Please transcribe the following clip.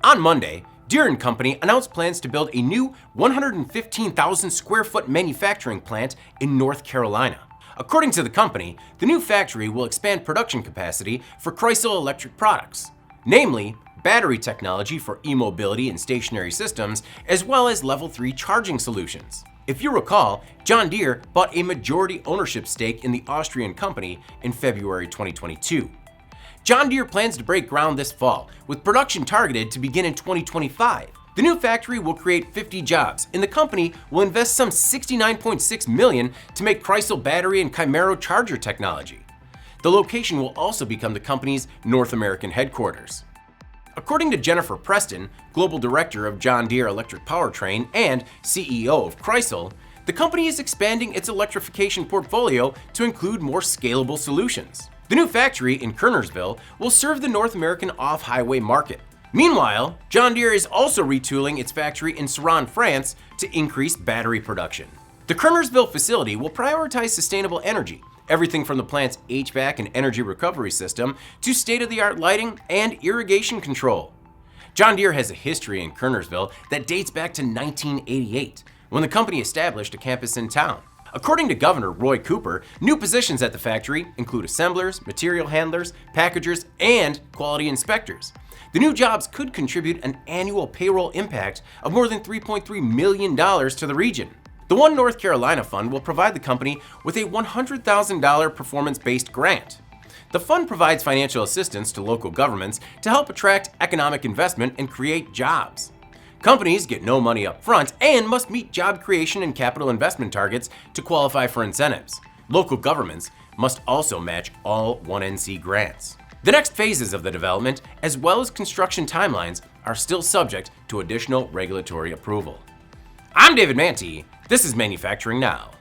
On Monday, Deere Company announced plans to build a new 115,000 square foot manufacturing plant in North Carolina. According to the company, the new factory will expand production capacity for Kreisel Electric products, namely battery technology for e-mobility and stationary systems, as well as level 3 charging solutions. If you recall, John Deere bought a majority ownership stake in the Austrian company in February 2022. John Deere plans to break ground this fall, with production targeted to begin in 2025. The new factory will create 50 jobs, and the company will invest some $69.6 million to make Kreisel battery and CHIMERO charger technology. The location will also become the company's North American headquarters. According to Jennifer Preston, Global Director of John Deere Electric Powertrain and CEO of Kreisel, the company is expanding its electrification portfolio to include more scalable solutions. The new factory in Kernersville will serve the North American off-highway market. Meanwhile, John Deere is also retooling its factory in Saran, France to increase battery production. The Kernersville facility will prioritize sustainable energy, everything from the plant's HVAC and energy recovery system to state-of-the-art lighting and irrigation control. John Deere has a history in Kernersville that dates back to 1988, when the company established a campus in town. According to Governor Roy Cooper, new positions at the factory include assemblers, material handlers, packagers, and quality inspectors. The new jobs could contribute an annual payroll impact of more than $3.3 million to the region. The One North Carolina Fund will provide the company with a $100,000 performance-based grant. The fund provides financial assistance to local governments to help attract economic investment and create jobs. Companies get no money up front and must meet job creation and capital investment targets to qualify for incentives. Local governments must also match all 1NC grants. The next phases of the development, as well as construction timelines, are still subject to additional regulatory approval. I'm David Manti. This is Manufacturing Now.